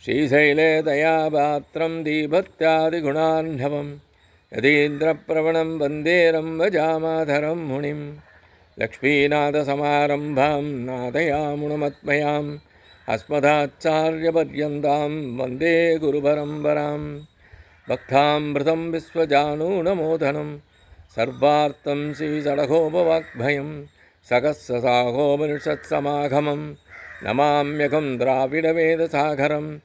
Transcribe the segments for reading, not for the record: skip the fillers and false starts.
श्रीशैले दयापात्रं दीभत्यादिगुणान्धवं यतीन्द्रप्रवणं वन्दे रम्भजामाधरं मुनिं लक्ष्मीनाथसमारम्भां नादयामुणमत्मयाम् अस्मदाचार्यपर्यन्तां वन्दे गुरुपरम्परां भक्तामृतं विश्वजानूनमोदनं सर्वार्थं श्रीषडगोपवाग्भयं सकस्रसागोपनिषत्समागमं नमाम्यகம் திராவிடவேதசாகரம்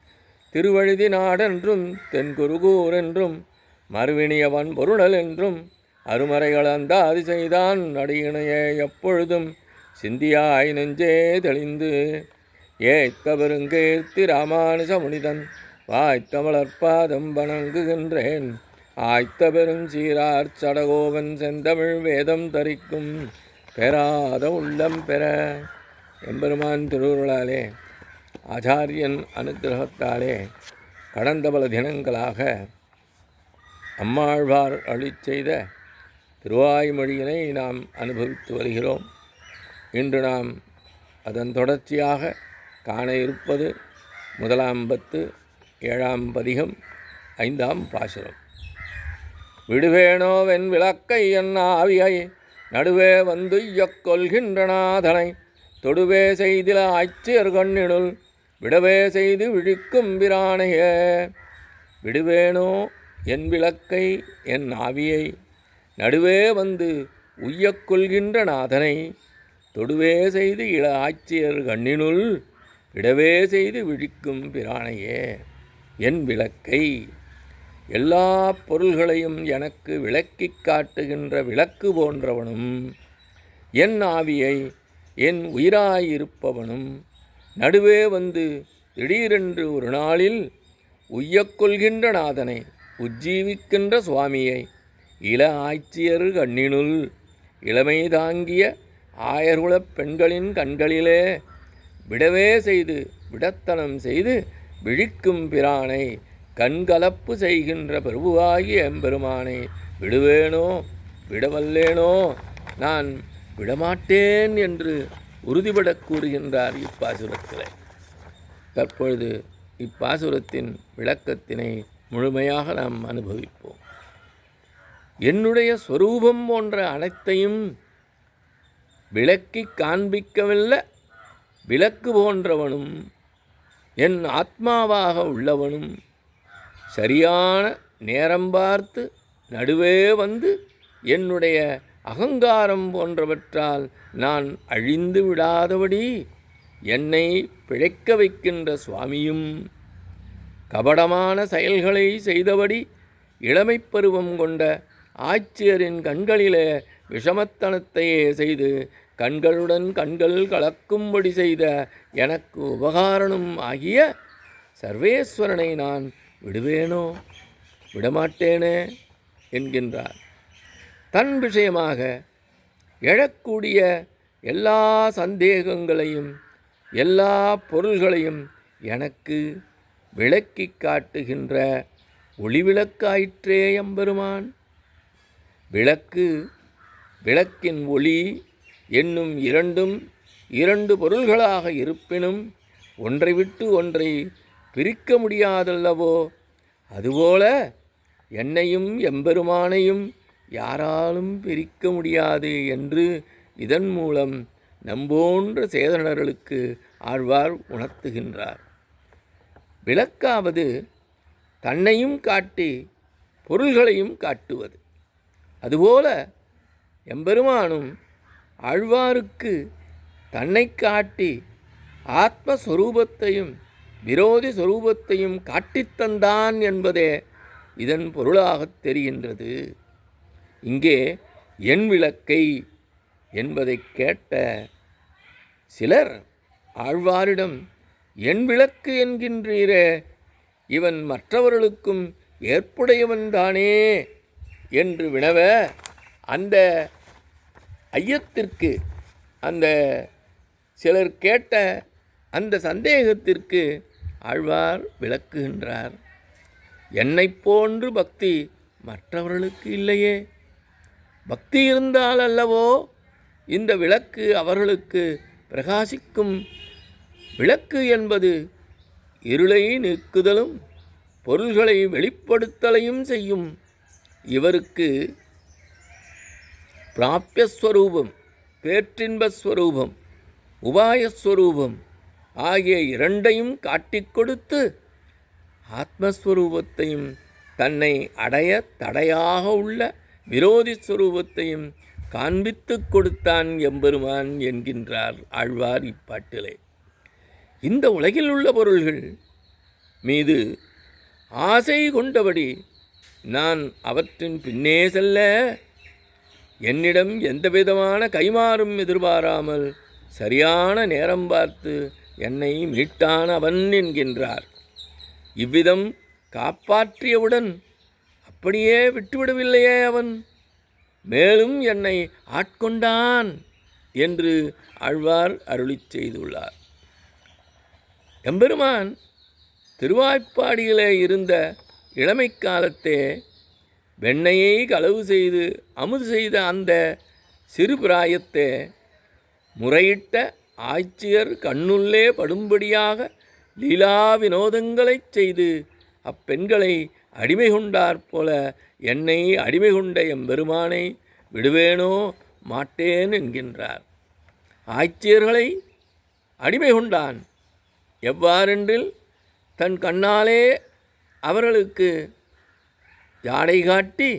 திருவழுதி நாடென்றும் தென்குருகூர் என்றும் மறுவினியவன் பொருளல் என்றும் அருமறைகள் அந்தாதி செய்தான் அடியினையே எப்பொழுதும் சிந்தியாய் நெஞ்சே தெளிந்து ஏத்த பெருங்கீர்த்தி ராமானுஜ முனிதன் வாய்த்தமிழற்பாதம் வணங்குகின்றேன் ஆய்த்த பெரும் சீரார் சடகோவன் செந்தமிழ் வேதம் தரிக்கும் பெறாத உள்ளம் பெற எம்பெருமான் திருவுருளாலே ஆச்சாரியன் அனுகிரகத்தாலே கடந்த பல தினங்களாக அம்மாழ்வார் அருளிச் செய்த திருவாய்மொழியினை நாம் அனுபவித்து வருகிறோம். இன்று நாம் அதன் தொடர்ச்சியாக காண இருப்பது முதலாம் பத்து, ஏழாம் பதிகம், ஐந்தாம் பாசுரம். விடுவேனோவென் விளக்கை என் ஆவியை நடுவே வந்து கொள்கின்றனாதனை தொடுவே செய்தில ஆய்ச்சியர் கண்ணினுள் விடவே செய்து விழிக்கும் பிரானைய. விடுவேனோ என் விளக்கை என் ஆவியை நடுவே வந்து கொள்கின்ற நாதனை தொடுவே செய்து இள ஆட்சியர் கண்ணினுள் விடவே செய்து விழிக்கும் பிரானையே. என் விளக்கை எல்லா பொருள்களையும் எனக்கு விளக்கிக் காட்டுகின்ற விளக்கு போன்றவனும் என் ஆவியை என் உயிராயிருப்பவனும் நடுவே வந்து திடீரென்று ஒரு நாளில் கொள்கின்ற நாதனை உஜ்ஜீவிக்கின்ற சுவாமியை இள ஆய்ச்சியர் கண்ணினுள் இளமை தாங்கிய ஆயர்குலப் பெண்களின் கண்களிலே விடவே செய்து விடத்தனம் செய்து விழிக்கும் பிரானை கண்கலப்பு செய்கின்ற பிரபுவாகிய எம்பெருமானை விடுவேனோ விடவல்லேனோ நான் விடமாட்டேன் என்று உறுதிபடக் கூறுகின்றார் இப்பாசுரத்தில். தற்பொழுது இப்பாசுரத்தின் விளக்கத்தினை முழுமையாக நாம் அனுபவிப்போம். என்னுடைய ஸ்வரூபம் போன்ற அனைத்தையும் விளக்கி காண்பிக்கவில்லை விளக்கு போன்றவனும் என் ஆத்மாவாக உள்ளவனும் சரியான நேரம் பார்த்து நடுவே வந்து என்னுடைய அகங்காரம் போன்றவற்றால் நான் அழிந்து விடாதபடி என்னை பிழைக்க வைக்கின்ற சுவாமியும் கபடமான செயல்களை செய்தபடி இளமைப் பருவம் கொண்ட ஆட்சியரின் கண்களிலே விஷமத்தனத்தையே செய்து கண்களுடன் கண்கள் கலக்கும்படி செய்த எனக்கு உபகாரனும் ஆகிய சர்வேஸ்வரனை நான் விடுவேனோ விடமாட்டேனே என்கின்றார். தன் விஷயமாக எழக்கூடிய எல்லா சந்தேகங்களையும் எல்லா பொருள்களையும் எனக்கு விளக்கி காட்டுகின்ற ஒளிவிளக்காயிற்றே எம்பெருமான். விளக்கு விளக்கின் ஒளி என்னும் இரண்டு பொருள்களாக இருப்பினும் ஒன்றை விட்டு ஒன்றை பிரிக்க முடியாதல்லவோ, அதுபோல என்னையும் எம்பெருமானையும் யாராலும் பிரிக்க முடியாது என்று இதன் மூலம் நம்போன்ற சேதனர்களுக்கு ஆழ்வார் உணர்த்துகின்றார். விளக்காவது தன்னையும் காட்டி பொருள்களையும் காட்டுவது. அதுபோல எம்பெருமானும் ஆழ்வாருக்கு தன்னை காட்டி ஆத்மஸ்வரூபத்தையும் விரோதி ஸ்வரூபத்தையும் காட்டித்தந்தான் என்பதே இதன் பொருளாகத் தெரிகின்றது. இங்கே என் விளக்கை என்பதை கேட்ட சிலர் ஆழ்வாரிடம் என் விளக்கு என்கின்றீரே, இவன் மற்றவர்களுக்கும் ஏற்புடையவன்தானே என்று வினவ, அந்த ஐயத்திற்கு அந்த சிலர் கேட்ட அந்த சந்தேகத்திற்கு ஆழ்வார் விளக்குகின்றார். என்னை போன்று பக்தி மற்றவர்களுக்கு இல்லையே. பக்தி இருந்தால் அல்லவோ இந்த விளக்கு அவர்களுக்கு பிரகாசிக்கும். விளக்கு என்பது இருளை நீக்குதலும் பொருள்களை வெளிப்படுத்தலையும் செய்யும் இவருக்கு பிராப்யஸ்வரூபம், பேற்றின்பஸ்வரூபம், உபாயஸ்வரூபம் ஆகிய இரண்டையும் காட்டிக் கொடுத்து ஆத்மஸ்வரூபத்தையும் தன்னை அடைய தடையாக உள்ள விரோதி ஸ்வரூபத்தையும் காண்பித்து கொடுத்தான் எம்பெருமான் என்கின்றார் ஆழ்வார் இப்பாட்டிலே. இந்த உலகில் உள்ள பொருள்கள் மீது ஆசை கொண்டபடி நான் அவற்றின் பின்னே செல்ல என்னிடம் எந்தவிதமான கைமாறும் எதிர்பாராமல் சரியான நேரம் பார்த்து என்னை மீட்டான் அவன் என்கின்றார். இவ்விதம் காப்பாற்றியவுடன் அப்படியே விட்டுவிடவில்லையே அவன், மேலும் என்னை ஆட்கொண்டான் என்று ஆழ்வார் அருளிச் செய்துள்ளார். எம்பெருமான் திருவாய்ப்பாடியிலே இருந்த இளமை காலத்தே வெண்ணையை களவு செய்து அமுது செய்த அந்த சிறு பிராயத்தே முறையிட்ட ஆய்ச்சியர் கண்ணுள்ளே படும்படியாக லீலா வினோதங்களைச் செய்து அப்பெண்களை அடிமை கொண்டாற்போல என்னை அடிமை கொண்ட எம்பெருமானை விடுவேனோ மாட்டேன் என்கின்றார். ஆய்ச்சியர்களை அடிமை கொண்டான். எவ்வாறென்றில் தன் கண்ணாலே அவர்களுக்கு ஜாடை காட்டி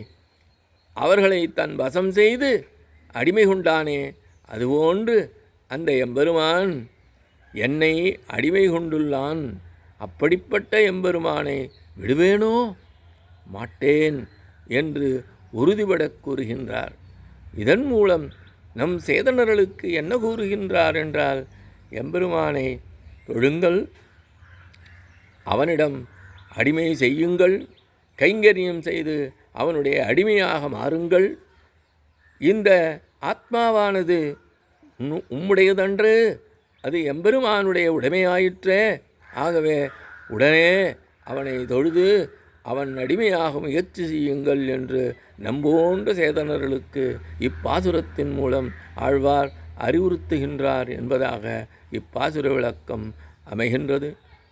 அவர்களை தன் வசம் செய்து அடிமை கொண்டானே, அதுபோன்று அந்த எம்பெருமான் என்னை அடிமை கொண்டுள்ளான். அப்படிப்பட்ட எம்பெருமானை விடுவேனோ மாட்டேன் என்று உறுதிபடக் கூறுகின்றார். இதன் மூலம் நம் சேதனர்களுக்கு என்ன கூறுகின்றார் என்றால், எம்பெருமானை தொழுங்கள், அவனிடம் அடிமை செய்யுங்கள், கைங்கரியம் செய்து அவனுடைய அடிமையாக மாறுங்கள். இந்த ஆத்மாவானது உம்முடையதன்று, அது எம்பெருமானுடைய உடைமையாயிற்றே. ஆகவே உடனே அவனை தொழுது அவன் அடிமையாக முயற்சி செய்யுங்கள் என்று நம்போன்ற சேதனர்களுக்கு இப்பாசுரத்தின் மூலம் ஆழ்வார் அறிவுறுத்துகின்றார் என்பதாக இப்பாசுர விளக்கம் அமைகின்றது.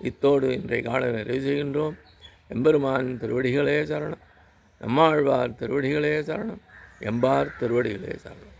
இத்தோடு இன்றைய கால நிறைவு செய்கின்றோம். எம்பெருமான் திருவடிகளே சரணம். நம்மாழ்வார் திருவடிகளே சரணம். எம்பார் திருவடிகளே சரணம்.